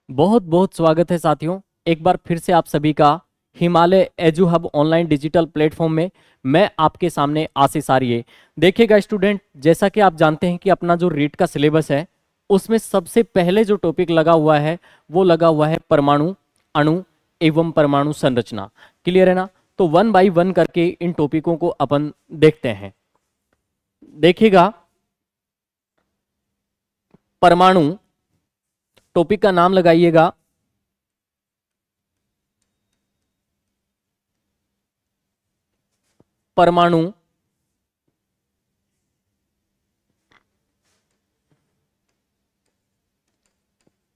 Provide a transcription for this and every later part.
बहुत बहुत स्वागत है साथियों। एक बार फिर से आप सभी का Himalaya edu hub online digital platform में मैं आपके सामने आशीष आर्य। देखिएगा स्टूडेंट, जैसा कि आप जानते हैं कि अपना जो रीट का सिलेबस है उसमें सबसे पहले जो टॉपिक लगा हुआ है वो लगा हुआ है परमाणु, अणु एवं परमाणु संरचना। क्लियर है ना? तो वन बाय वन करके इन टॉपिकों को अपन देखते हैं। देखिएगा, परमाणु टॉपिक का नाम लगाइएगा परमाणु,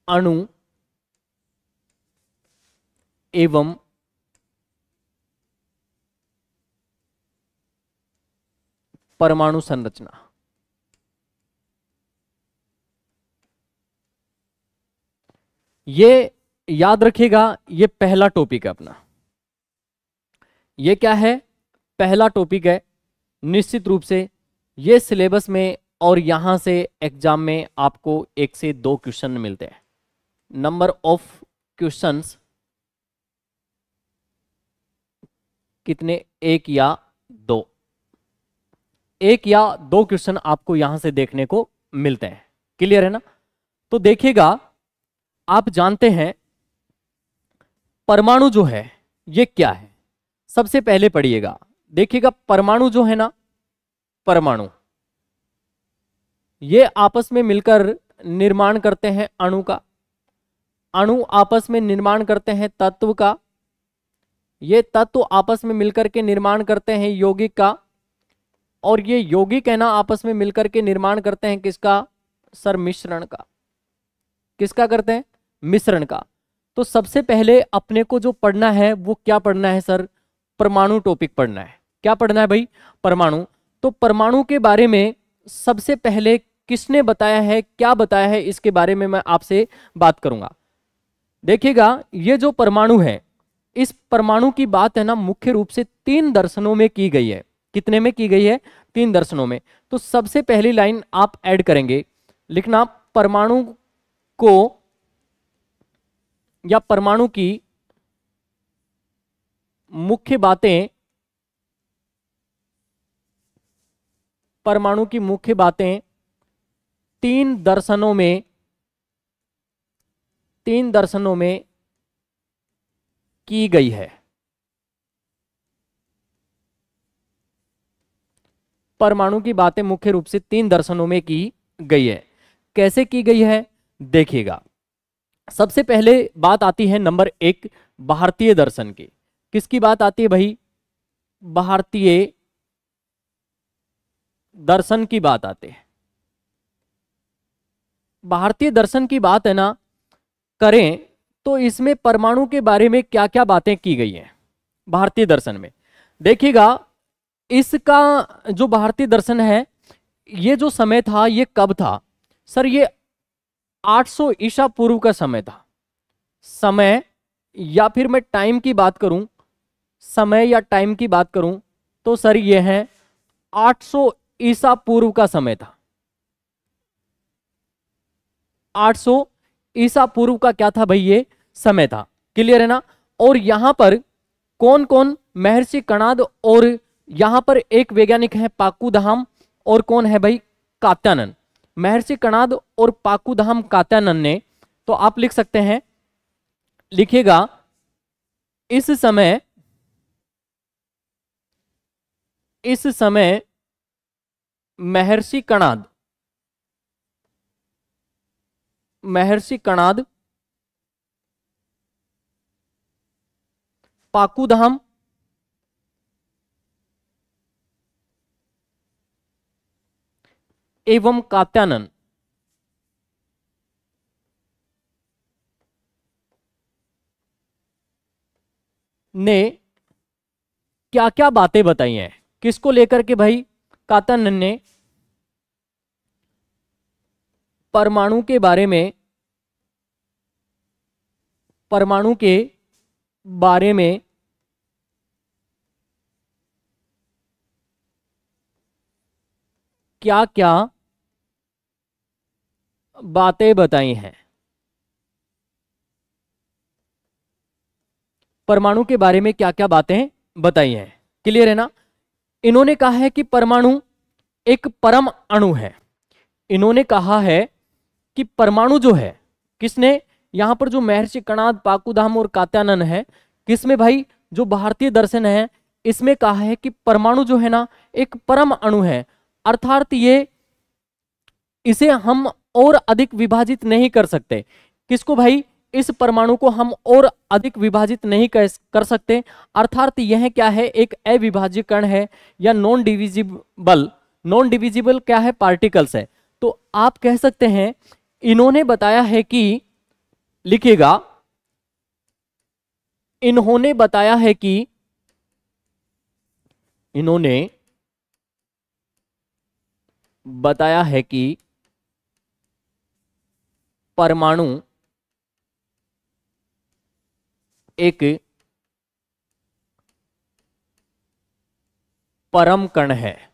अणु एवं परमाणु संरचना। ये याद रखिएगा, ये पहला टॉपिक है अपना। ये क्या है? पहला टॉपिक है। निश्चित रूप से ये सिलेबस में और यहां से एग्जाम में आपको 1 से 2 क्वेश्चन मिलते हैं। नंबर ऑफ क्वेश्चंस कितने? 1 या 2। 1 या 2 क्वेश्चन आपको यहां से देखने को मिलते हैं। क्लियर है ना? तो देखिएगा, आप जानते हैं परमाणु जो है ये क्या है। सबसे पहले पढ़िएगा, देखिएगा परमाणु जो है ना, परमाणु ये आपस में मिलकर निर्माण करते हैं अणु का। अणु आपस में निर्माण करते हैं तत्व का। ये तत्व आपस में मिलकर के निर्माण करते हैं यौगिक का। और ये यौगिक है ना, आपस में मिलकर के निर्माण करते हैं किसका? सर, मिश्रण का। किसका करते हैं? मिश्रण का। तो सबसे पहले अपने को जो पढ़ना है वो क्या पढ़ना है सर? परमाणु टॉपिक पढ़ना है। क्या पढ़ना है भाई? परमाणु। तो परमाणु के बारे में सबसे पहले किसने बताया है, क्या बताया है, इसके बारे में मैं आपसे बात करूंगा। देखिएगा, ये जो परमाणु है, इस परमाणु की बात है ना मुख्य रूप से 3 दर्शनों में की गई है। कितने में की गई है? 3 दर्शनों में। तो सबसे पहली लाइन आप ऐड करेंगे, लिखना परमाणु को या परमाणु की मुख्य बातें, परमाणु की मुख्य बातें 3 दर्शनों में, 3 दर्शनों में की गई है। परमाणु की बातें मुख्य रूप से 3 दर्शनों में की गई है। कैसे की गई है? देखिएगा, सबसे पहले बात आती है नंबर 1 भारतीय दर्शन की। किसकी बात आती है भाई? भारतीय दर्शन की बात आती है। भारतीय दर्शन की बात है ना करें तो इसमें परमाणु के बारे में क्या क्या बातें की गई हैं भारतीय दर्शन में। देखिएगा, इसका जो भारतीय दर्शन है, ये जो समय था ये कब था सर? ये 800 ईसा पूर्व का समय था। समय या फिर मैं टाइम की बात करूं, समय या टाइम की बात करूं तो सर ये है 800 ईसा पूर्व का समय था। 800 ईसा पूर्व का क्या था भाई? ये समय था। क्लियर है ना? और यहां पर कौन कौन? महर्षि कणाद, और यहां पर एक वैज्ञानिक है पाकुधाम, और कौन है भाई? कात्यायन। महर्षि कणाद और पाकुधाम कात्यायन ने, तो आप लिख सकते हैं, लिखिएगा इस समय, इस समय महर्षि कणाद, महर्षि कणाद, पाकुधाम एवं कात्यायन ने क्या क्या बातें बताई हैं? किसको लेकर के भाई? कात्यायन ने परमाणु के बारे में, परमाणु के बारे में क्या क्या बातें बताई हैं। परमाणु के बारे में क्या क्या बातें बताई हैं। क्लियर है ना। इन्होंने कहा है कि परमाणु एक परम अणु है। इन्होंने कहा है कि परमाणु जो है, किसने, यहां पर जो महर्षि कणाद, पाकुधाम और कात्यायन है, किसमें भाई, जो भारतीय दर्शन है इसमें कहा है कि परमाणु जो है ना एक परम अणु है, अर्थात ये, इसे हम और अधिक विभाजित नहीं कर सकते। किसको भाई, इस परमाणु को हम और अधिक विभाजित नहीं कर सकते, अर्थात यह क्या है, एक अविभाज्य कण है या नॉन डिविजिबल। नॉन डिविजिबल क्या है, पार्टिकल्स है। तो आप कह सकते हैं इन्होंने बताया है कि, लिखिएगा, इन्होंने बताया है कि, इन्होंने बताया है कि परमाणु एक परम कण है।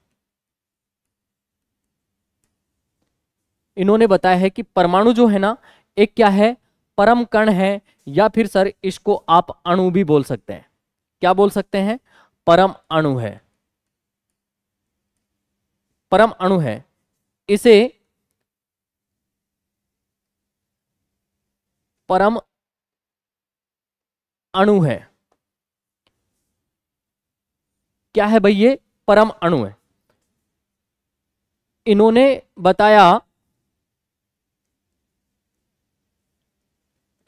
इन्होंने बताया है कि परमाणु जो है ना एक क्या है, परम कण है, या फिर सर इसको आप अणु भी बोल सकते हैं। क्या बोल सकते हैं, परम अणु है, परम अणु है। इसे परम अणु है, क्या है भाई, ये परम अणु है। इन्होंने बताया,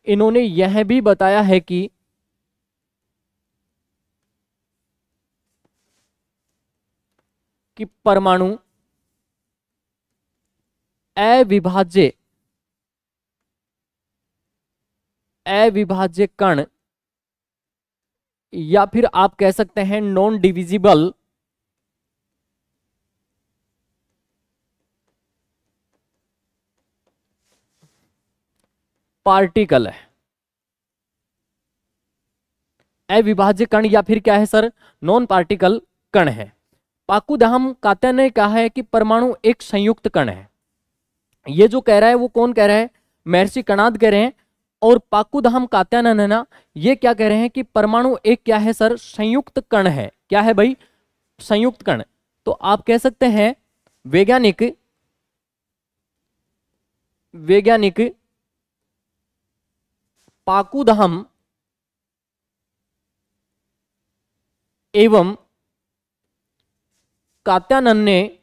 इन्होंने यह भी बताया है कि परमाणु अविभाज्य अविभाज्य कण, या फिर आप कह सकते हैं नॉन डिविजिबल पार्टिकल है। अविभाज्य कण या फिर क्या है सर, नॉन पार्टिकल कण है। पाकुधाम कात्यायन ने कहा है कि परमाणु एक संयुक्त कण है। ये जो कह रहा है वो कौन कह रहा है, महर्षि कणाद कह रहे हैं। और पाकुधाम कात्यायन है ना, ये क्या कह रहे हैं कि परमाणु एक क्या है सर, संयुक्त कण है। क्या है भाई, संयुक्त कण। तो आप कह सकते हैं वैज्ञानिक पाकुधाम एवं कात्यायन ने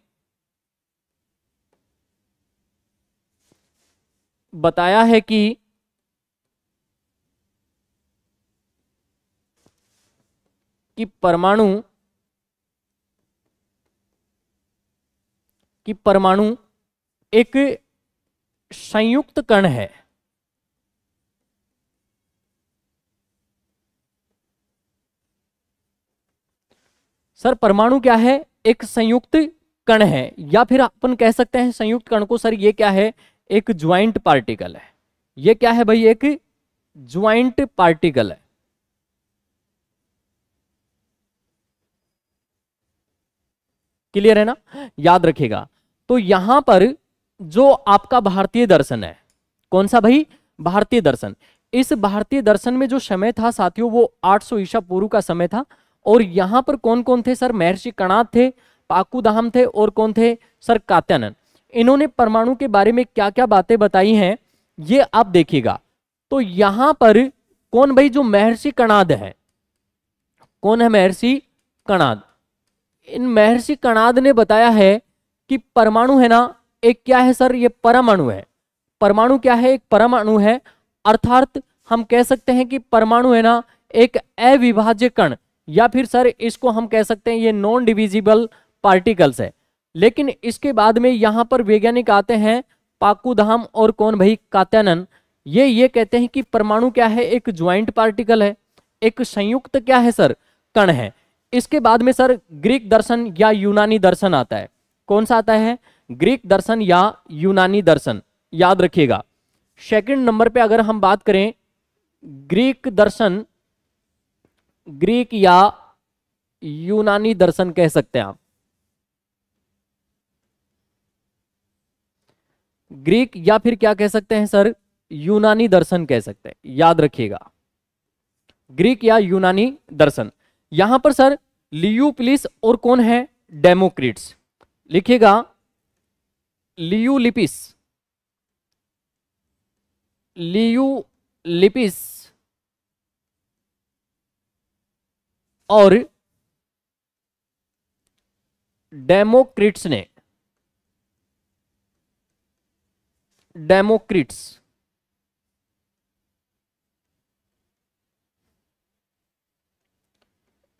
बताया है कि परमाणु एक संयुक्त कण है। सर परमाणु क्या है, एक संयुक्त कण है, या फिर अपन कह सकते हैं संयुक्त कण को सर ये क्या है, एक ज्वाइंट पार्टिकल है। ये क्या है भाई, एक ज्वाइंट पार्टिकल है। क्लियर है ना, याद रखिएगा। तो यहां पर जो आपका भारतीय दर्शन है, कौन सा भाई, भारतीय दर्शन। इस भारतीय दर्शन में जो समय था साथियों वो 800 ईसा पूर्व का समय था। और यहां पर कौन कौन थे सर, महर्षि कणाद थे, पाकुधाम थे, और कौन थे सर, कात्यायन। इन्होंने परमाणु के बारे में क्या क्या बातें बताई हैं ये आप देखिएगा। तो यहां पर कौन भाई, जो महर्षि कणाद है, कौन है, महर्षि कणाद। इन महर्षि कणाद ने बताया है कि परमाणु है ना एक क्या है सर, ये परमाणु है। परमाणु क्या है, एक परमाणु है, अर्थात हम कह सकते हैं कि परमाणु है ना एक अविभाज्य कण, या फिर सर इसको हम कह सकते हैं ये नॉन डिविजिबल पार्टिकल्स है। लेकिन इसके बाद में यहां पर वैज्ञानिक आते हैं पाकुधाम और कौन भाई, कात्यायन। ये कहते हैं कि परमाणु क्या है, एक ज्वाइंट पार्टिकल है, एक संयुक्त क्या है सर, कण है। इसके बाद में सर ग्रीक दर्शन या यूनानी दर्शन आता है। कौन सा आता है, ग्रीक दर्शन या यूनानी दर्शन, याद रखिएगा। सेकंड नंबर पे अगर हम बात करें ग्रीक दर्शन, ग्रीक या यूनानी दर्शन कह सकते हैं आप। ग्रीक या फिर क्या कह सकते हैं सर, यूनानी दर्शन कह सकते हैं, याद रखिएगा। ग्रीक या यूनानी दर्शन। यहां पर सर लियूप्लिस और कौन है, डेमोक्रिट्स। लिखिएगा लियूलिपिस, लियूलिपिस और डेमोक्रिट्स ने, डेमोक्रिट्स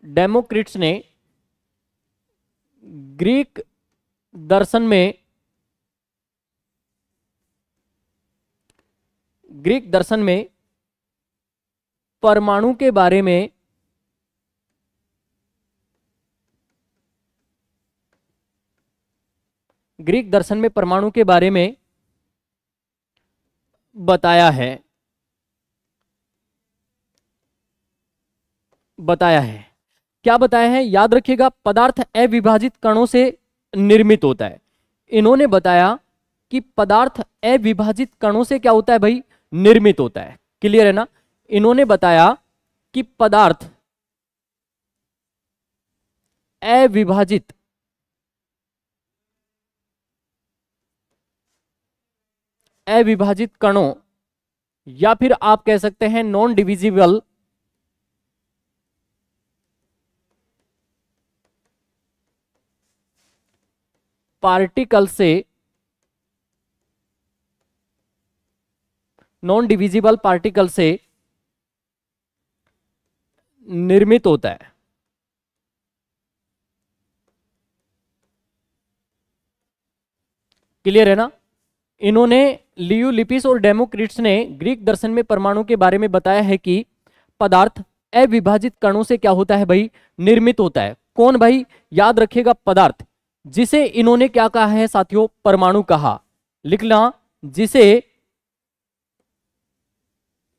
डेमोक्रिट्स ने ग्रीक दर्शन में, ग्रीक दर्शन में परमाणु के बारे में ग्रीक दर्शन में परमाणु के बारे में बताया है, बताया है। क्या बताया है, याद रखिएगा, पदार्थ अविभाजित कणों से निर्मित होता है। इन्होंने बताया कि पदार्थ अविभाजित कणों से क्या होता है भाई, निर्मित होता है। क्लियर है ना। इन्होंने बताया कि पदार्थ अविभाजित अविभाजित कणों या फिर आप कह सकते हैं नॉन डिविजिबल पार्टिकल से, नॉन डिविजिबल पार्टिकल से निर्मित होता है। क्लियर है ना। इन्होंने, लियूलिपिस और डेमोक्रिट्स ने ग्रीक दर्शन में परमाणु के बारे में बताया है कि पदार्थ अविभाजित कणों से क्या होता है भाई, निर्मित होता है। कौन भाई, याद रखिएगा, पदार्थ जिसे इन्होंने क्या कहा है साथियों, परमाणु कहा। लिखना, जिसे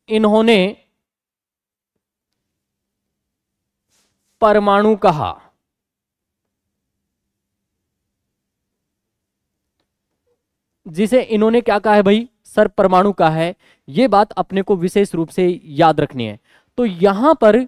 इन्होंने परमाणु कहा। जिसे इन्होंने क्या कहा है भाई, सर परमाणु कहा है। यह बात अपने को विशेष रूप से याद रखनी है। तो यहां पर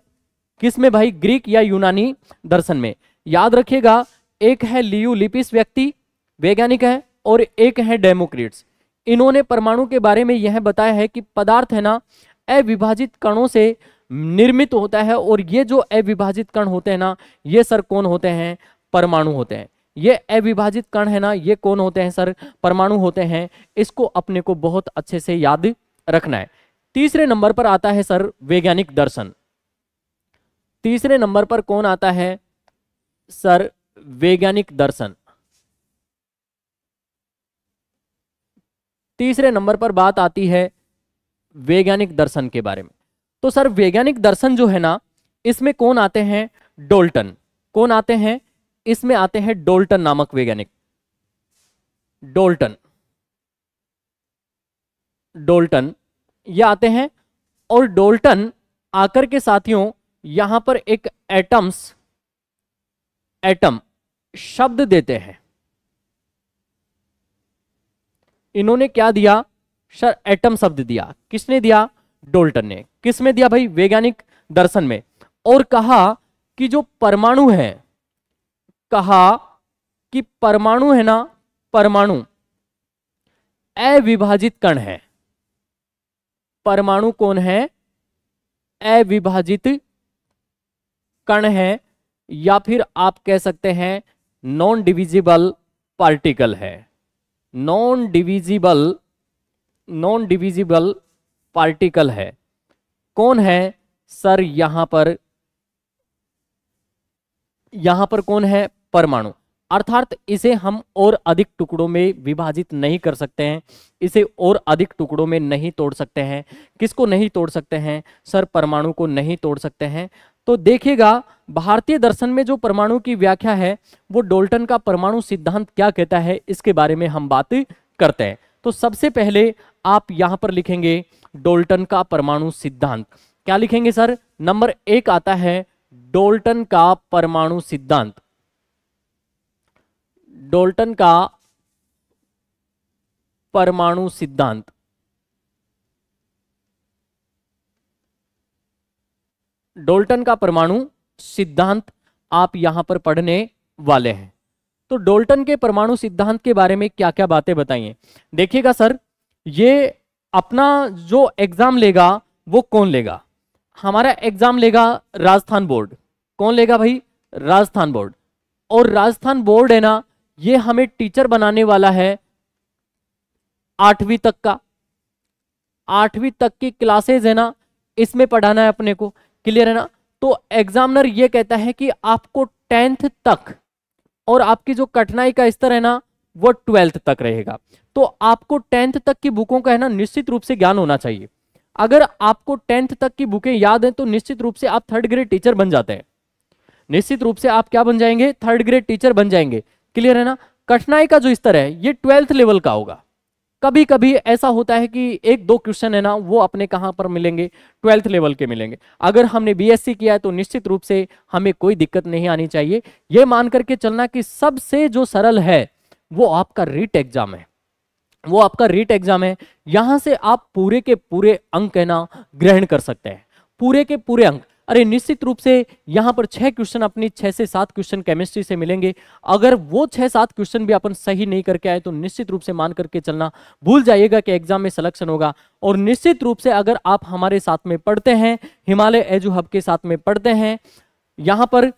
किसमें भाई, ग्रीक या यूनानी दर्शन में। याद रखिएगा, एक है लियूलिपिस व्यक्ति, वैज्ञानिक है, और एक है डेमोक्रिट्स। इन्होंने परमाणु के बारे में यह बताया है कि पदार्थ है ना अविभाजित कणों से निर्मित होता है, और ये जो अविभाजित कण होते हैं ना, ये सर कौन होते हैं, परमाणु होते हैं। ये अविभाजित कण है ना, ये कौन होते हैं सर, परमाणु होते हैं। इसको अपने को बहुत अच्छे से याद रखना है। तीसरे नंबर पर आता है सर वैज्ञानिक दर्शन। तीसरे नंबर पर कौन आता है सर, वैज्ञानिक दर्शन। तीसरे नंबर पर बात आती है वैज्ञानिक दर्शन के बारे में। तो सर वैज्ञानिक दर्शन जो है ना, इसमें कौन आते हैं, डोल्टन। कौन आते हैं, इसमें आते हैं डोल्टन नामक वैज्ञानिक। डोल्टन, डोल्टन ये आते हैं। और डोल्टन आकर के साथियों यहां पर एक एटम शब्द देते हैं। इन्होंने क्या दिया सर, एटम शब्द दिया। किसने दिया, डोल्टन ने। किस में दिया भाई, वैज्ञानिक दर्शन में। और कहा कि जो परमाणु है, कहा कि परमाणु है ना, परमाणु अविभाजित कण है। परमाणु कौन है, अविभाजित कण है, या फिर आप कह सकते हैं नॉन डिविजिबल पार्टिकल है। नॉन डिविजिबल पार्टिकल है। कौन है सर, यहां पर कौन है, परमाणु। अर्थात इसे हम और अधिक टुकड़ों में विभाजित नहीं कर सकते हैं, इसे और अधिक टुकड़ों में नहीं तोड़ सकते हैं। किसको नहीं तोड़ सकते हैं सर, परमाणु को नहीं तोड़ सकते हैं। तो देखिएगा, भारतीय दर्शन में जो परमाणु की व्याख्या है, वो डोल्टन का परमाणु सिद्धांत क्या कहता है, इसके बारे में हम बात करते हैं। तो सबसे पहले आप यहां पर लिखेंगे डोल्टन का परमाणु सिद्धांत। क्या लिखेंगे सर, नंबर 1 आता है डोल्टन का परमाणु सिद्धांत। डोल्टन का परमाणु सिद्धांत। डाल्टन का परमाणु सिद्धांत आप यहां पर पढ़ने वाले हैं। तो डाल्टन के परमाणु सिद्धांत के बारे में क्या क्या बातें बताइए। देखिएगा सर, ये अपना जो एग्जाम लेगा वो कौन लेगा, हमारा एग्जाम लेगा राजस्थान बोर्ड। कौन लेगा भाई, राजस्थान बोर्ड। और राजस्थान बोर्ड है ना, ये हमें टीचर बनाने वाला है 8वीं तक का। 8वीं तक की क्लासेज है ना, इसमें पढ़ाना है अपने को, क्लियर है ना। तो एग्जामिनर ये कहता है कि आपको 10th तक, और आपकी जो कठिनाई का स्तर है ना वो 12th तक रहेगा। तो आपको 10th तक की बुकों का है ना निश्चित रूप से ज्ञान होना चाहिए। अगर आपको 10th तक की बुकें याद हैं तो निश्चित रूप से आप 3rd ग्रेड टीचर बन जाते हैं। निश्चित रूप से आप क्या बन जाएंगे, 3rd ग्रेड टीचर बन जाएंगे, क्लियर है ना। कठिनाई का जो स्तर है ये 12th लेवल का होगा। कभी कभी ऐसा होता है कि 1-2 क्वेश्चन है ना वो अपने कहां पर मिलेंगे, 12th लेवल के मिलेंगे। अगर हमने बीएससी किया है तो निश्चित रूप से हमें कोई दिक्कत नहीं आनी चाहिए। ये मान करके चलना कि सबसे जो सरल है वो आपका रीट एग्जाम है, वो आपका रीट एग्जाम है। यहां से आप पूरे के पूरे अंक है ना ग्रहण कर सकते हैं, पूरे के पूरे अंक। अरे निश्चित रूप से यहां पर 6 क्वेश्चन, अपनी 6 से 7 क्वेश्चन केमिस्ट्री से मिलेंगे। अगर वो 6-7 क्वेश्चन भी अपन सही नहीं करके आए तो निश्चित रूप से मान करके चलना, भूल जाइएगा कि एग्जाम में सिलेक्शन होगा। और निश्चित रूप से अगर आप हमारे साथ में पढ़ते हैं, हिमालय एजू हब के साथ में पढ़ते हैं यहां पर,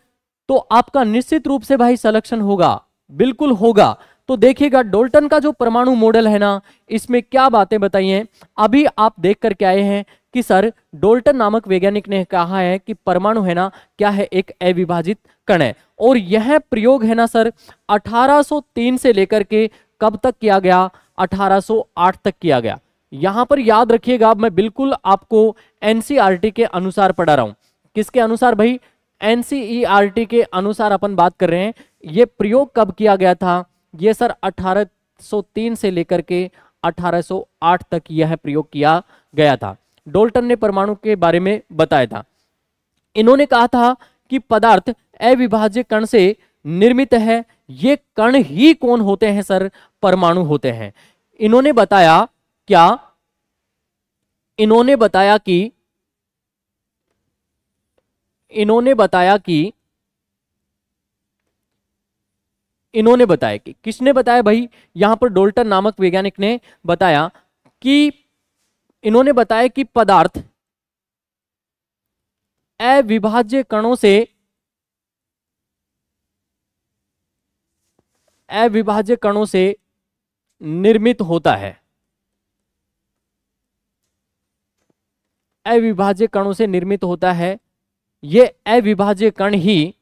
तो आपका निश्चित रूप से भाई सिलेक्शन होगा, बिल्कुल होगा। तो देखिएगा डाल्टन का जो परमाणु मॉडल है ना, इसमें क्या बातें बताई हैं। अभी आप देख करके आए हैं कि सर डाल्टन नामक वैज्ञानिक ने कहा है कि परमाणु है ना क्या है, एक अविभाजित कण है। और यह प्रयोग है ना सर 1803 से लेकर के कब तक किया गया, 1808 तक किया गया। यहां पर याद रखिएगा, मैं बिल्कुल आपको एनसीईआरटी के अनुसार पढ़ा रहा हूं। किसके अनुसार भाई, एनसीईआरटी के अनुसार अपन बात कर रहे हैं। ये प्रयोग कब किया गया था, ये सर 1803 से लेकर के 1808 तक यह प्रयोग किया गया था। डाल्टन ने परमाणु के बारे में बताया था। इन्होंने कहा था कि पदार्थ अविभाज्य कण से निर्मित है। ये कण ही कौन होते हैं सर, परमाणु होते हैं। इन्होंने बताया क्या, इन्होंने बताया कि किसने बताया भाई, यहां पर डाल्टन नामक वैज्ञानिक ने बताया कि इन्होंने बताया कि पदार्थ अविभाज्य कणों से निर्मित होता है। अविभाज्य कणों से निर्मित होता है। ये अविभाज्य कण ही,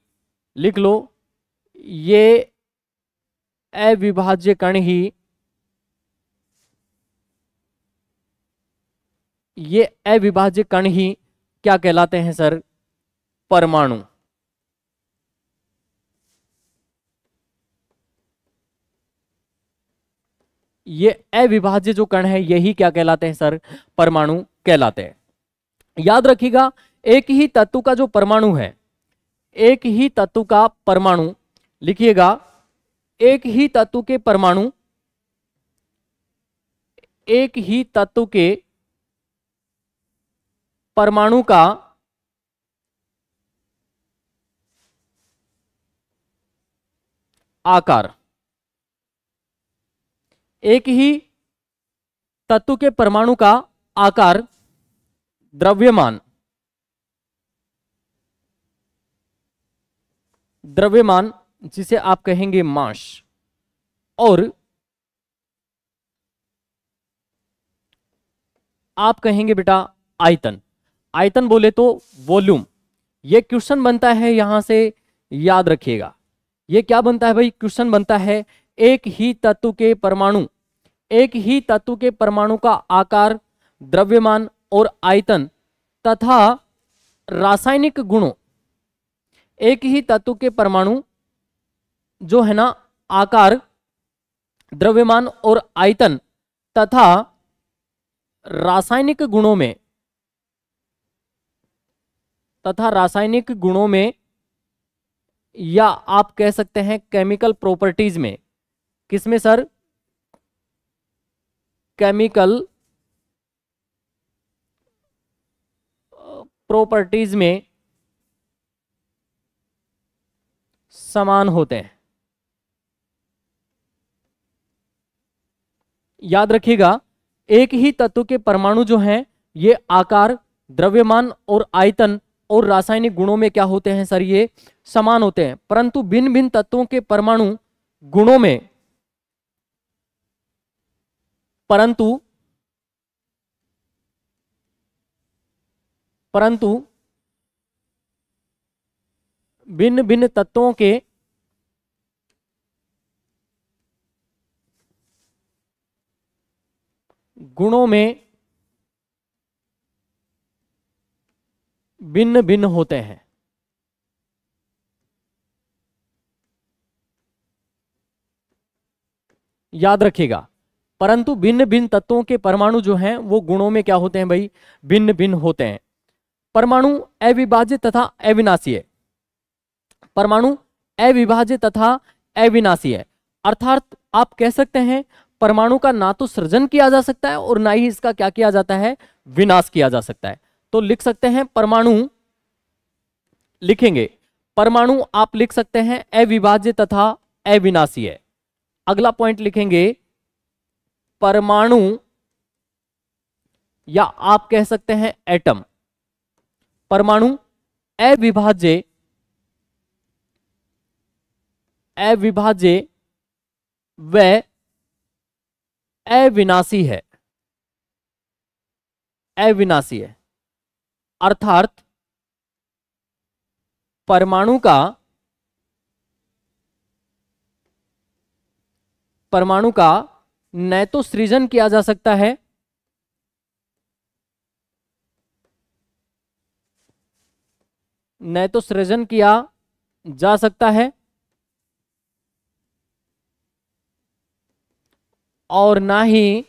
लिख लो, ये अविभाज्य कण ही, ये अविभाज्य कण ही क्या कहलाते हैं सर, परमाणु। ये अविभाज्य जो कण है यही क्या कहलाते हैं सर, परमाणु कहलाते हैं। याद रखिएगा, एक ही तत्व का जो परमाणु है, एक ही तत्व का परमाणु, लिखिएगा, एक ही तत्व के परमाणु, एक ही तत्व के परमाणु का आकार, एक ही तत्व के परमाणु का आकार, द्रव्यमान, द्रव्यमान जिसे आप कहेंगे मास, और आप कहेंगे बेटा आयतन। आयतन बोले तो वॉल्यूम। ये क्वेश्चन बनता है यहां से, याद रखिएगा। ये क्या बनता है भाई, क्वेश्चन बनता है, एक ही तत्व के परमाणु, एक ही तत्व के परमाणु का आकार, द्रव्यमान और आयतन तथा रासायनिक गुणों, एक ही तत्व के परमाणु जो है ना आकार, द्रव्यमान और आयतन तथा रासायनिक गुणों में, या आप कह सकते हैं केमिकल प्रॉपर्टीज में। किसमें सर, केमिकल प्रॉपर्टीज में समान होते हैं। याद रखिएगा, एक ही तत्व के परमाणु जो हैं ये आकार, द्रव्यमान और आयतन और रासायनिक गुणों में क्या होते हैं सर, ये समान होते हैं, परंतु भिन्न भिन्न तत्वों के परमाणु गुणों में परंतु भिन्न भिन्न तत्वों के गुणों में भिन्न भिन्न होते हैं। याद रखिएगा, परंतु भिन्न भिन्न तत्वों के परमाणु जो हैं वो गुणों में क्या होते हैं भाई, भिन्न भिन्न होते हैं। परमाणु अविभाज्य तथा अविनाशी है। परमाणु अविभाज्य तथा अविनाशी है, अर्थात आप कह सकते हैं परमाणु का ना तो सृजन किया जा सकता है और ना ही इसका क्या किया जाता है, विनाश किया जा सकता है। तो लिख सकते हैं परमाणु, लिखेंगे परमाणु आप लिख सकते हैं अविभाज्य तथा अविनाशी है। अगला पॉइंट लिखेंगे परमाणु, या आप कह सकते हैं एटम। परमाणु अविभाज्य व अविनाशी है, अविनाशी है, अर्थात परमाणु का न तो सृजन किया जा सकता है न तो सृजन किया जा सकता है और ना ही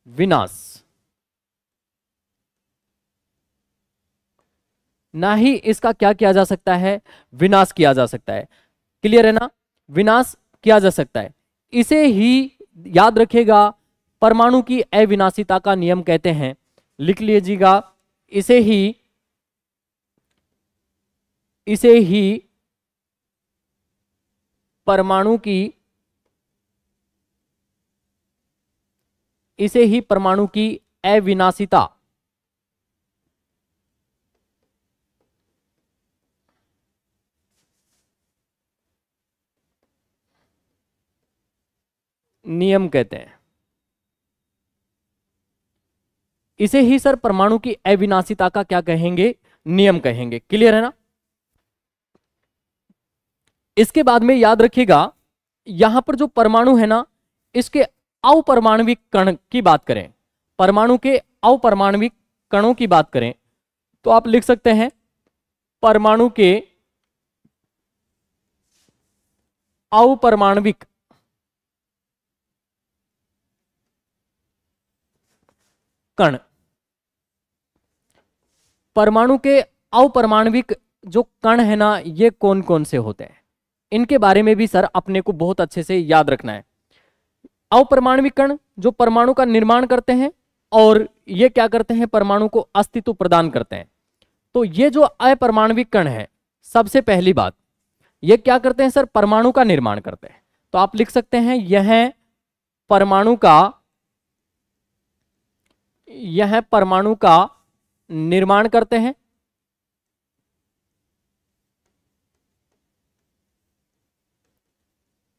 विनाश, ना ही इसका क्या किया जा सकता है, विनाश किया जा सकता है। क्लियर है ना, विनाश किया जा सकता है। इसे ही याद रखिएगा परमाणु की अविनाशिता का नियम कहते हैं। लिख लीजिएगा, इसे ही परमाणु की अविनाशिता नियम कहते हैं। इसे ही सर परमाणु की अविनाशिता का क्या कहेंगे, नियम कहेंगे। क्लियर है ना। इसके बाद में याद रखिएगा, यहां पर जो परमाणु है ना, इसके अपरमाणविक कण की बात करें, परमाणु के अपरमाणविक कणों की बात करें तो आप लिख सकते हैं परमाणु के अपरमाणविक कण। परमाणु के अपरमाणविक जो कण है ना, ये कौन कौन से होते हैं, इनके बारे में भी सर अपने को बहुत अच्छे से याद रखना है। अपरमाणविक कण जो परमाणु का निर्माण करते हैं और ये क्या करते हैं, परमाणु को अस्तित्व प्रदान करते हैं। तो ये जो अपरमाणविक कण है, सबसे पहली बात ये क्या करते हैं सर, परमाणु का निर्माण करते हैं। तो आप लिख सकते हैं यह परमाणु का निर्माण करते हैं।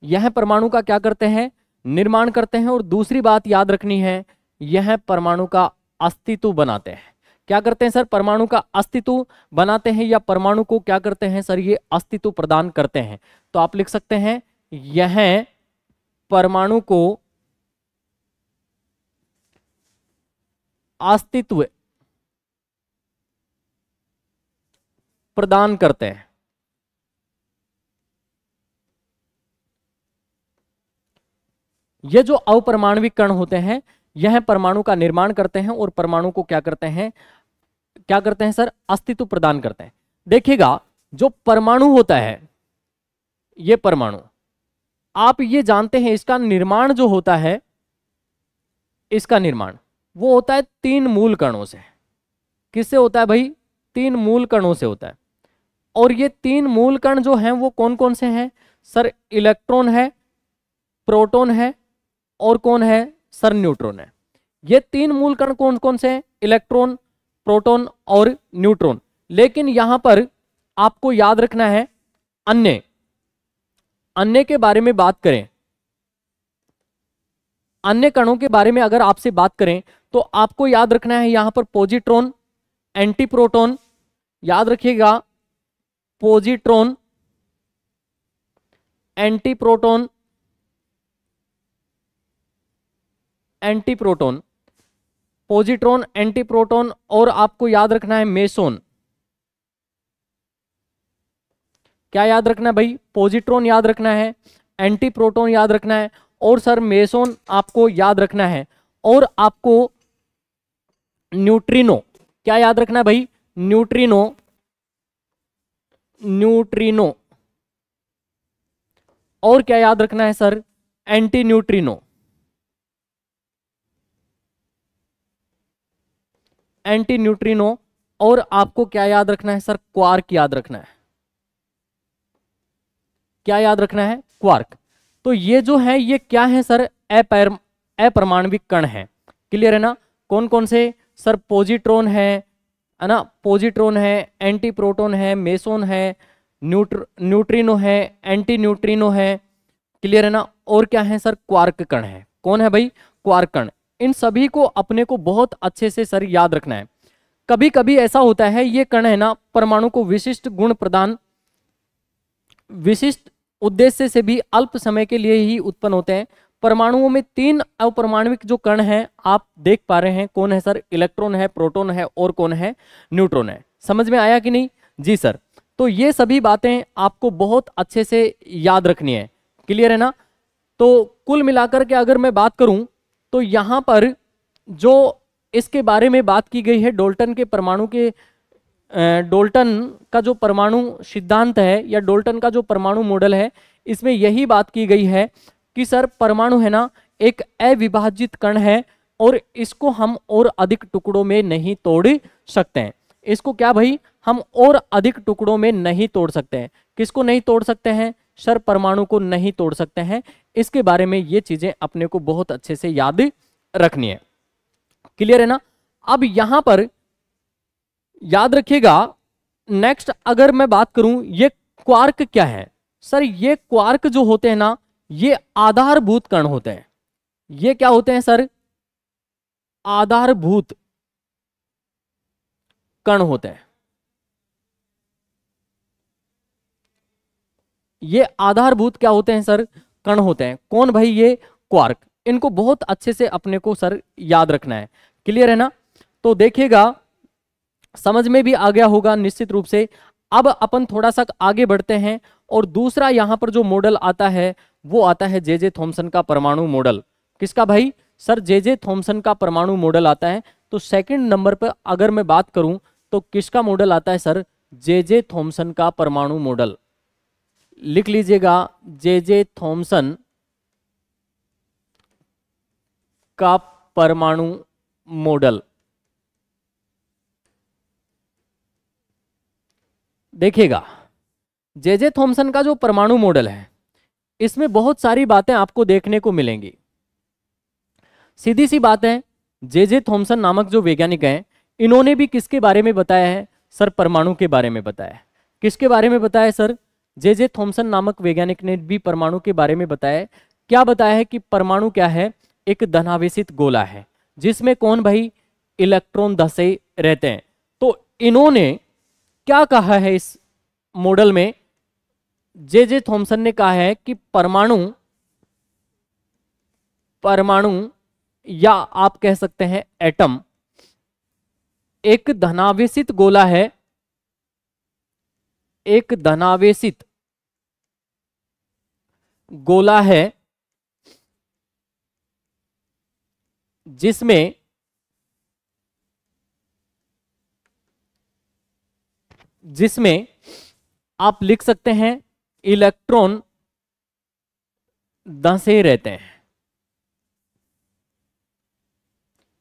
यह परमाणु का क्या करते हैं, निर्माण करते हैं। और दूसरी बात याद रखनी है, यह परमाणु का अस्तित्व बनाते हैं। क्या करते हैं सर, परमाणु का अस्तित्व बनाते हैं, या परमाणु को क्या करते हैं सर, ये अस्तित्व प्रदान करते हैं। तो आप लिख सकते हैं यह परमाणु को अस्तित्व प्रदान करते हैं। ये जो अपरमाणविक कण होते हैं, यह परमाणु का निर्माण करते हैं और परमाणु को क्या करते हैं सर, अस्तित्व प्रदान करते हैं। देखिएगा, जो परमाणु होता है, ये परमाणु आप ये जानते हैं, इसका निर्माण जो होता है, इसका निर्माण वो होता है 3 मूल कणों से। किससे होता है भाई, 3 मूल कणों से होता है। और ये तीन मूल कण जो हैं वो कौन कौन से हैं सर? इलेक्ट्रॉन है, प्रोटॉन है और कौन है सर? न्यूट्रॉन है। ये तीन मूल कण कौन कौन से हैं? इलेक्ट्रॉन, प्रोटॉन और न्यूट्रॉन। लेकिन यहां पर आपको याद रखना है अन्य, अन्य के बारे में बात करें, अन्य कणों के बारे में अगर आपसे बात करें तो आपको याद रखना है यहां पर पॉजिट्रॉन, एंटी प्रोटॉन, याद रखिएगा positron, anti proton, anti proton, positron, anti proton और आपको याद रखना है मेसोन। क्या याद रखना है भाई? पॉजिट्रॉन याद रखना है, एंटी प्रोटॉन याद रखना है और सर मेसोन आपको याद रखना है। और आपको न्यूट्रिनो क्या याद रखना है भाई? न्यूट्रिनो, न्यूट्रिनो और क्या याद रखना है sir? Anti neutrino, anti neutrino और आपको क्या याद रखना है सर? क्वार्क याद रखना है। क्या याद रखना है? क्वार्क। तो ये जो है ये क्या है सर? अपरमाणविक कण है। क्लियर है ना? कौन कौन से सर? पॉजिट्रॉन है ना, पॉजिट्रॉन है, एंटी प्रोटॉन है, मेसोन है, न्यूट्रिनो है, एंटी न्यूट्रिनो है। क्लियर है ना? और क्या है सर? क्वार्क कण है। कौन है भाई? क्वार्क कण। इन सभी को अपने को बहुत अच्छे से सर याद रखना है। कभी कभी ऐसा होता है ये कण है ना परमाणु को विशिष्ट गुण प्रदान, विशिष्ट उद्देश्य से भी अल्प समय के लिए ही उत्पन्न होते हैं। परमाणुओं में तीन अपरमाणविक जो कण हैं आप देख पा रहे हैं, कौन है सर? इलेक्ट्रॉन है, प्रोटॉन है और कौन है? न्यूट्रॉन है। समझ में आया कि नहीं? जी सर। तो ये सभी बातें आपको बहुत अच्छे से याद रखनी है। क्लियर है ना? तो कुल मिलाकर के अगर मैं बात करूं तो यहां पर जो इसके बारे में बात की गई है डाल्टन के परमाणु के, डाल्टन का जो परमाणु सिद्धांत है या डाल्टन का जो परमाणु मॉडल है, इसमें यही बात की गई है कि सर परमाणु है ना एक अविभाजित कण है और इसको हम और अधिक टुकड़ों में नहीं तोड़ सकते हैं। इसको क्या भाई? हम और अधिक टुकड़ों में नहीं तोड़ सकते हैं। किसको नहीं तोड़ सकते हैं सर? परमाणु को नहीं तोड़ सकते हैं। इसके बारे में ये चीजें अपने को बहुत अच्छे से याद रखनी है। क्लियर है ना? अब यहां पर याद रखिएगा नेक्स्ट अगर मैं बात करूं ये क्वार्क क्या है सर? ये क्वार्क जो होते हैं ना ये आधारभूत कण होते हैं। ये क्या होते हैं सर? आधारभूत कण होते हैं। ये आधारभूत क्या होते हैं सर? कण होते हैं। कौन भाई? ये क्वार्क। इनको बहुत अच्छे से अपने को सर याद रखना है। क्लियर है ना? तो देखिएगा समझ में भी आ गया होगा निश्चित रूप से। अब अपन थोड़ा सा आगे बढ़ते हैं और दूसरा यहां पर जो मॉडल आता है वो आता है जे जे थॉमसन का परमाणु मॉडल। किसका भाई? सर जे जे थॉमसन का परमाणु मॉडल आता है। तो सेकंड नंबर पर अगर मैं बात करूं तो किसका मॉडल आता है सर? जे जे थॉमसन का परमाणु मॉडल। लिख लीजिएगा जे जे थॉमसन का परमाणु मॉडल। देखिएगा जे जे थॉमसन का जो परमाणु मॉडल है इसमें बहुत सारी बातें आपको देखने को मिलेंगी। सीधी सी बात है, जे जे थॉमसन नामक जो वैज्ञानिक हैं इन्होंने भी किसके बारे में बताया है सर? परमाणु के बारे में बताया है। किसके बारे में बताया है सर? जे जे थॉमसन नामक वैज्ञानिक ने भी परमाणु के बारे में बताया है। क्या बताया है कि परमाणु क्या है? एक धनावेशित गोला है जिसमें कौन भाई? इलेक्ट्रॉन धसे रहते हैं। तो इन्होंने क्या कहा है इस मॉडल में? जे जे थॉमसन ने कहा है कि परमाणु, परमाणु या आप कह सकते हैं एटम एक धनावेशित गोला है, एक धनावेशित गोला है जिसमें आप लिख सकते हैं इलेक्ट्रॉन धंसे रहते हैं।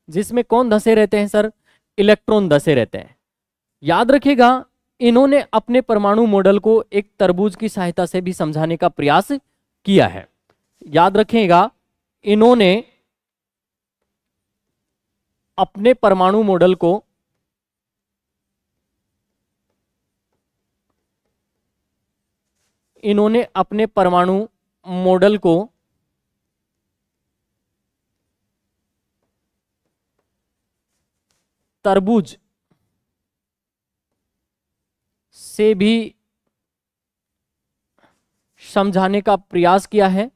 जिसमें कौन धंसे रहते हैं सर? इलेक्ट्रॉन धंसे रहते हैं। याद रखिएगा इन्होंने अपने परमाणु मॉडल को एक तरबूज की सहायता से भी समझाने का प्रयास किया है। याद रखिएगा, इन्होंने अपने परमाणु मॉडल को तरबूज से भी समझाने का प्रयास किया है।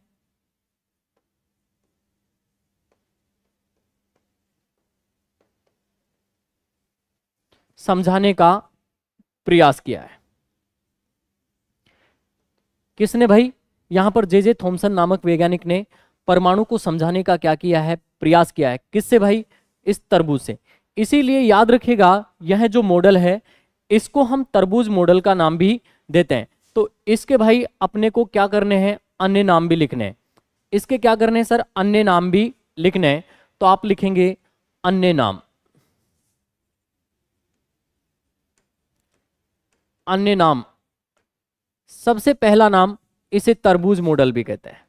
किसने भाई? यहां पर जे थॉमसन नामक वैज्ञानिक ने परमाणु को समझाने का क्या किया है? प्रयास किया है। किससे भाई? इस तरबूज से। इसीलिए याद रखिएगा, यह जो मॉडल है इसको हम तरबूज मॉडल का नाम भी देते हैं। तो इसके भाई अपने को क्या करने हैं? अन्य नाम भी लिखने हैं। इसके क्या करने हैं सर? अन्य नाम भी लिखने हैं। तो आप लिखेंगे अन्य नाम। अन्य नाम, सबसे पहला नाम, इसे तरबूज मॉडल भी कहते हैं।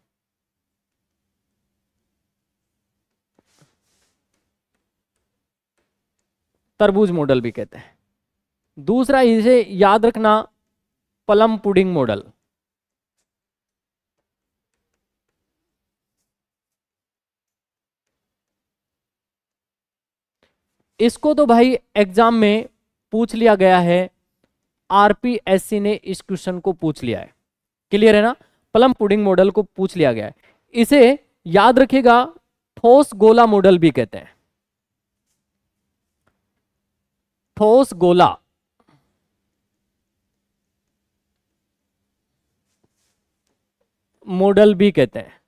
तरबूज मॉडल भी कहते हैं। दूसरा, इसे याद रखना, प्लम पुडिंग मॉडल। इसको तो भाई एग्जाम में पूछ लिया गया है, आरपीएससी ने इस क्वेश्चन को पूछ लिया है। क्लियर है ना? प्लम पुडिंग मॉडल को पूछ लिया गया है। इसे याद रखिएगा, ठोस गोला मॉडल भी कहते हैं। ठोस गोला मॉडल भी कहते हैं।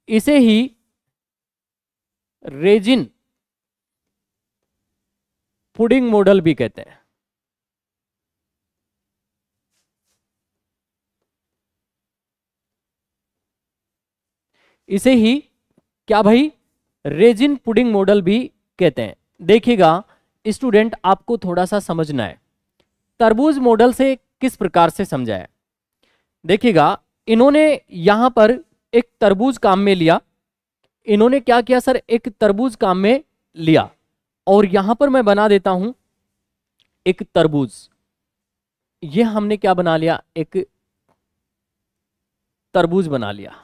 इसे ही रेजिन पुडिंग मॉडल भी कहते हैं। इसे ही क्या भाई? रेजिन पुडिंग मॉडल भी कहते हैं। देखिएगा स्टूडेंट, आपको थोड़ा सा समझना है तरबूज मॉडल से किस प्रकार से समझा है। देखिएगा, इन्होंने यहां पर एक तरबूज काम में लिया। इन्होंने क्या किया सर? एक तरबूज काम में लिया, और यहां पर मैं बना देता हूं एक तरबूज। ये हमने क्या बना लिया? एक तरबूज बना लिया।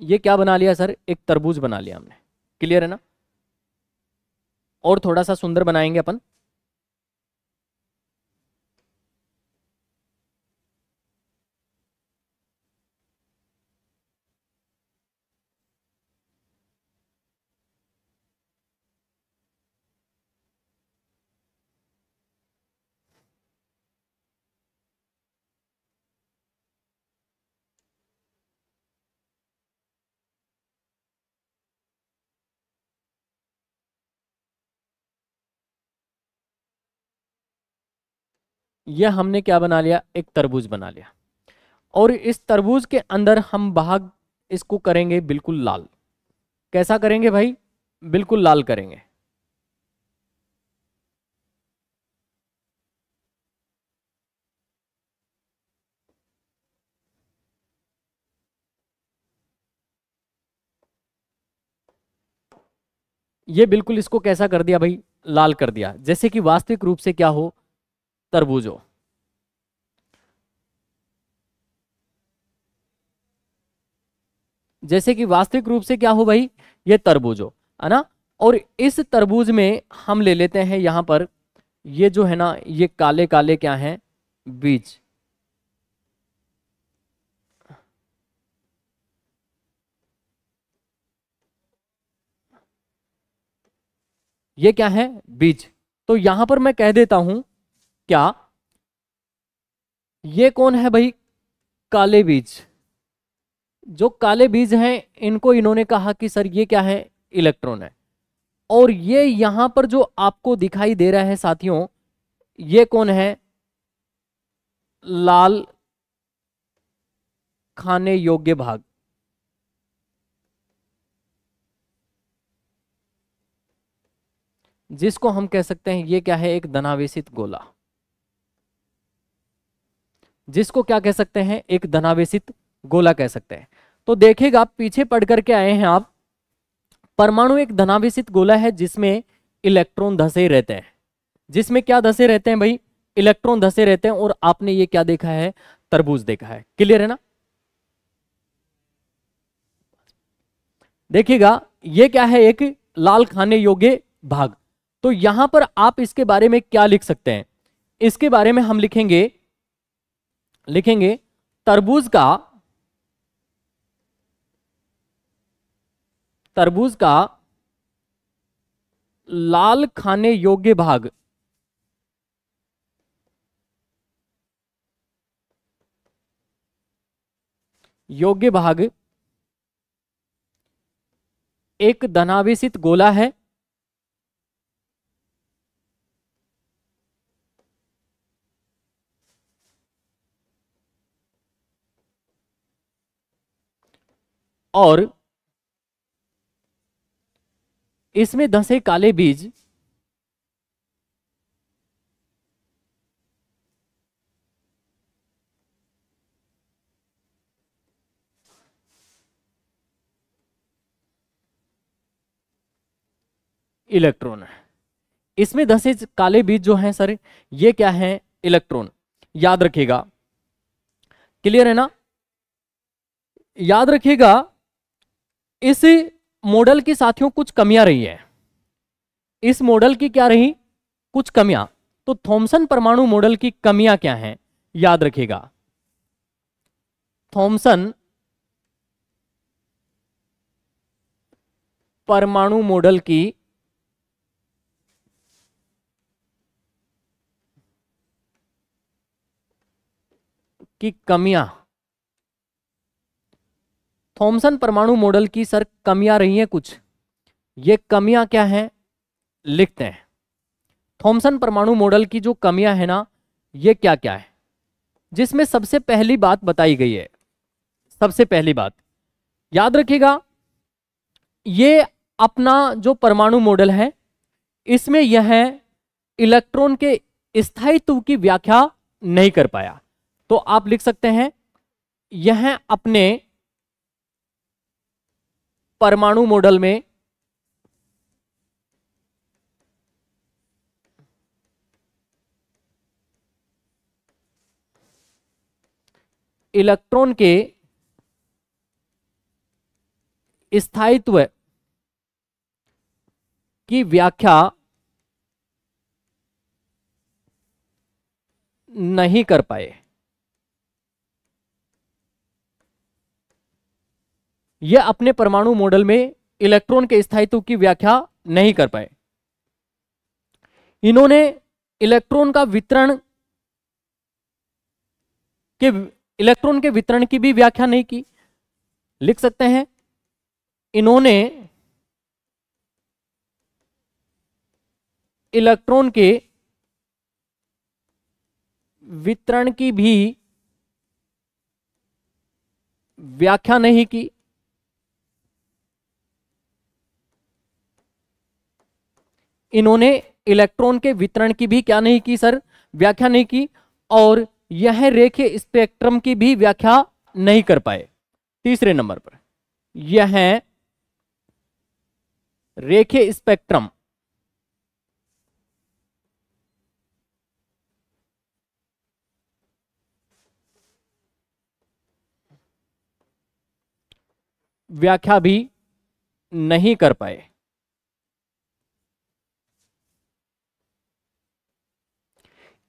ये क्या बना लिया सर? एक तरबूज बना लिया हमने। क्लियर है ना? और थोड़ा सा सुंदर बनाएंगे अपन। यह हमने क्या बना लिया? एक तरबूज बना लिया। और इस तरबूज के अंदर हम भाग इसको करेंगे बिल्कुल लाल। कैसा करेंगे भाई? बिल्कुल लाल करेंगे। ये बिल्कुल इसको कैसा कर दिया भाई? लाल कर दिया, जैसे कि वास्तविक रूप से क्या हो? तरबूज हो। जैसे कि वास्तविक रूप से क्या हो भाई? ये तरबूज हो, है ना? और इस तरबूज में हम ले लेते हैं यहां पर, ये जो है ना, ये काले काले क्या हैं? बीज। ये क्या है? बीज। तो यहां पर मैं कह देता हूं, क्या ये कौन है भाई? काले बीज। जो काले बीज हैं, इनको इन्होंने कहा कि सर ये क्या है? इलेक्ट्रॉन है। और ये यहां पर जो आपको दिखाई दे रहा है साथियों, ये कौन है? लाल खाने योग्य भाग। जिसको हम कह सकते हैं ये क्या है, एक धनावेशित गोला, जिसको क्या कह सकते हैं, एक धनावेशित गोला कह सकते हैं। तो देखिएगा पीछे पढ़ करके आए हैं आप, परमाणु एक धनावेशित गोला है जिसमें इलेक्ट्रॉन धसे रहते हैं। जिसमें क्या धसे रहते हैं भाई, इलेक्ट्रॉन धसे रहते हैं। और आपने ये क्या देखा है, तरबूज देखा है। क्लियर है ना। देखिएगा ये क्या है, एक लाल खाने योग्य भाग। तो यहां पर आप इसके बारे में क्या लिख सकते हैं, इसके बारे में हम लिखेंगे तरबूज का लाल खाने योग्य भाग एक धनावेशित गोला है और इसमें धसे काले बीज इलेक्ट्रॉन है। इसमें धसे काले बीज जो हैं सर, ये क्या है, इलेक्ट्रॉन। याद रखिएगा। क्लियर है ना। याद रखिएगा इस मॉडल की साथियों कुछ कमियां रही है। इस मॉडल की क्या रही, कुछ कमियां। तो थॉमसन परमाणु मॉडल की कमियां क्या हैं, याद रखिएगा। थॉमसन परमाणु मॉडल की कमियां, थॉमसन परमाणु मॉडल की सर कमियां रही हैं कुछ। ये कमियां क्या हैं, लिखते हैं। थॉमसन परमाणु मॉडल की जो कमियां है ना, ये क्या क्या है, जिसमें सबसे पहली बात बताई गई है। सबसे पहली बात याद रखिएगा, ये अपना जो परमाणु मॉडल है, इसमें यह इलेक्ट्रॉन के स्थायित्व की व्याख्या नहीं कर पाया। तो आप लिख सकते हैं, यह अपने परमाणु मॉडल में इलेक्ट्रॉन के स्थायित्व की व्याख्या नहीं कर पाए। यह अपने परमाणु मॉडल में इलेक्ट्रॉन के स्थायित्व की व्याख्या नहीं कर पाए। इन्होंने इलेक्ट्रॉन के वितरण की भी व्याख्या नहीं की। लिख सकते हैं, इन्होंने इलेक्ट्रॉन के वितरण की भी व्याख्या नहीं की। इन्होंने इलेक्ट्रॉन के वितरण की भी क्या नहीं की सर, व्याख्या नहीं की। और यह रेखीय स्पेक्ट्रम की भी व्याख्या नहीं कर पाए। तीसरे नंबर पर यह रेखीय स्पेक्ट्रम व्याख्या भी नहीं कर पाए।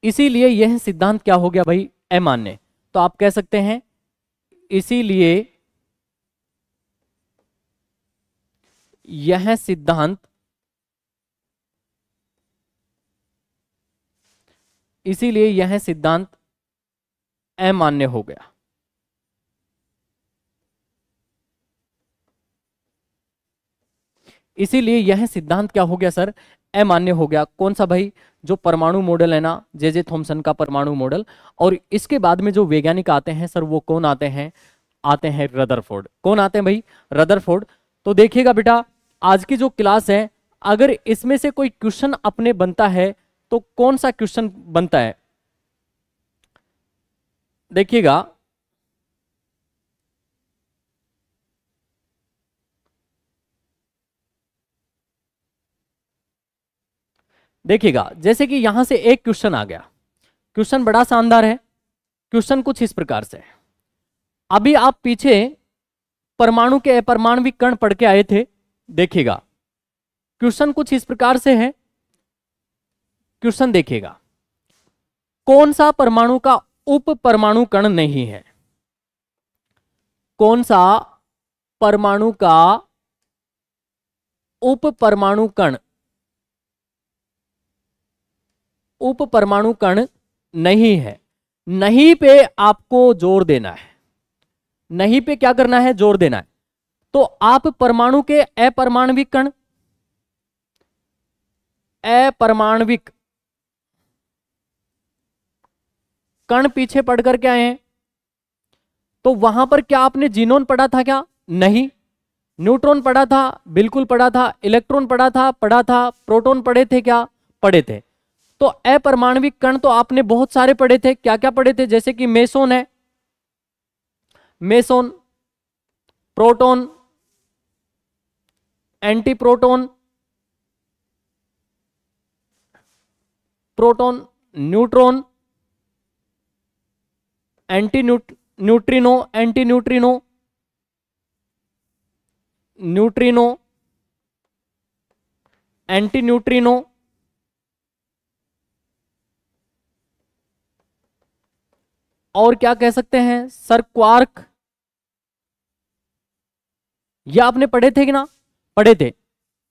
इसीलिए यह सिद्धांत क्या हो गया भाई, अमान्य। तो आप कह सकते हैं, इसीलिए यह सिद्धांत अमान्य हो गया। इसीलिए यह सिद्धांत क्या हो गया सर, अमान्य हो गया। कौन सा भाई, जो परमाणु मॉडल है ना, जे थॉमसन का परमाणु मॉडल। और इसके बाद में जो वैज्ञानिक आते हैं सर, वो कौन आते हैं, रदरफोर्ड। कौन आते हैं भाई, रदरफोर्ड। तो देखिएगा बेटा, आज की जो क्लास है, अगर इसमें से कोई क्वेश्चन अपने बनता है तो कौन सा क्वेश्चन बनता है? देखिएगा, देखिएगा जैसे कि यहां से एक क्वेश्चन आ गया। क्वेश्चन बड़ा शानदार है। क्वेश्चन कुछ इस प्रकार से है। अभी आप पीछे परमाणु के अपरमाणविक कण पढ़ के आए थे। देखिएगा क्वेश्चन कुछ इस प्रकार से है। क्वेश्चन देखिएगा, कौन सा परमाणु का उप परमाणु कण नहीं है? कौन सा परमाणु का उप परमाणु कण, उप परमाणु कण नहीं है? नहीं पे आपको जोर देना है। नहीं पे क्या करना है? जोर देना है। तो आप परमाणु के अपरमाणविक कण, अपरमाणविक कण पीछे पढ़ करके आए हैं। तो वहां पर क्या आपने जीनोन पढ़ा था क्या? नहीं। न्यूट्रॉन पढ़ा था? बिल्कुल पढ़ा था। इलेक्ट्रॉन पढ़ा था? पढ़ा था। प्रोटॉन पढ़े थे क्या? पढ़े थे। तो अपरमाणविक कण तो आपने बहुत सारे पढ़े थे। क्या क्या पढ़े थे? जैसे कि मेसोन है, meson, proton, anti proton, proton, neutron, anti neutrino, anti neutrino, neutrino, anti neutrino, और क्या कह सकते हैं सर? क्वार्क। ये आपने पढ़े थे कि ना? पढ़े थे।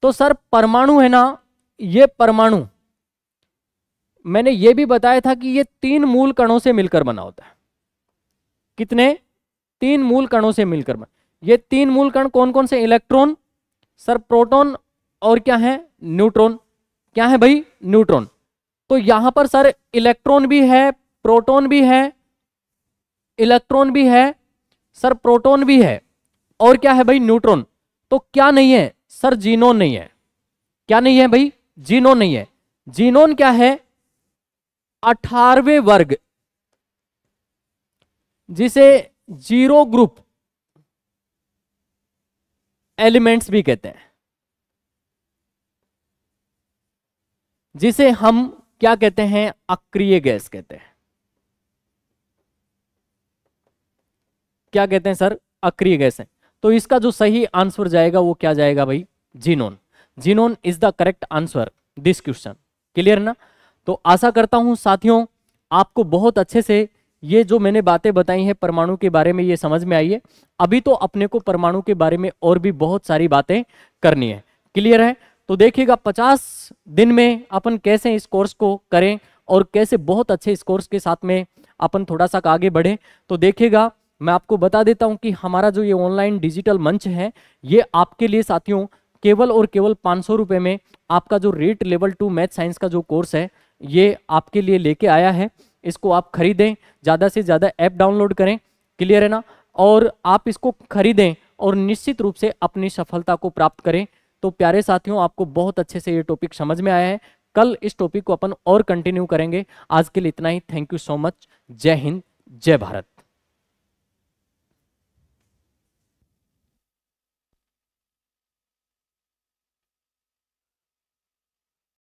तो सर परमाणु है ना, ये परमाणु मैंने ये भी बताया था कि ये 3 मूल कणों से मिलकर बना होता है। कितने? 3 मूल कणों से मिलकर बना। ये 3 मूल कण कौन कौन से? इलेक्ट्रॉन, सर प्रोटॉन, और क्या है? न्यूट्रॉन। क्या है भाई? न्यूट्रॉन। तो यहां पर सर इलेक्ट्रॉन भी है, प्रोटॉन भी है, इलेक्ट्रॉन भी है, सर प्रोटॉन भी है, और क्या है भाई? न्यूट्रॉन। तो क्या नहीं है सर? जीनोन नहीं है। क्या नहीं है भाई? जीनोन नहीं है। जीनोन क्या है? 18वें वर्ग, जिसे जीरो ग्रुप एलिमेंट्स भी कहते हैं, जिसे हम क्या कहते हैं? अक्रिय गैस कहते हैं। क्या कहते हैं सर? अक्रिय गैस है। तो इसका जो सही आंसर जाएगा वो क्या जाएगा भाई? Xenon. Xenon is the correct answer this question. Clear ना? तो आशा करता हूं साथियों आपको बहुत अच्छे से ये जो मैंने बातें बताई हैं परमाणु के बारे में ये समझ में आई है। अभी तो अपने को परमाणु के बारे में और भी बहुत सारी बातें करनी है। क्लियर है? तो देखिएगा 50 दिन में अपन कैसे इस कोर्स को करें और कैसे बहुत अच्छे इस कोर्स के साथ में अपन थोड़ा सा आगे बढ़े। तो देखिएगा मैं आपको बता देता हूं कि हमारा जो ये ऑनलाइन डिजिटल मंच है ये आपके लिए साथियों केवल और केवल 500 रुपये में आपका जो रेट लेवल 2 मैथ साइंस का जो कोर्स है ये आपके लिए लेके आया है। इसको आप खरीदें, ज़्यादा से ज़्यादा ऐप डाउनलोड करें। क्लियर है ना? और आप इसको खरीदें और निश्चित रूप से अपनी सफलता को प्राप्त करें। तो प्यारे साथियों आपको बहुत अच्छे से ये टॉपिक समझ में आया है। कल इस टॉपिक को अपन और कंटिन्यू करेंगे। आज के लिए इतना ही। Thank you so much. जय हिंद, जय भारत।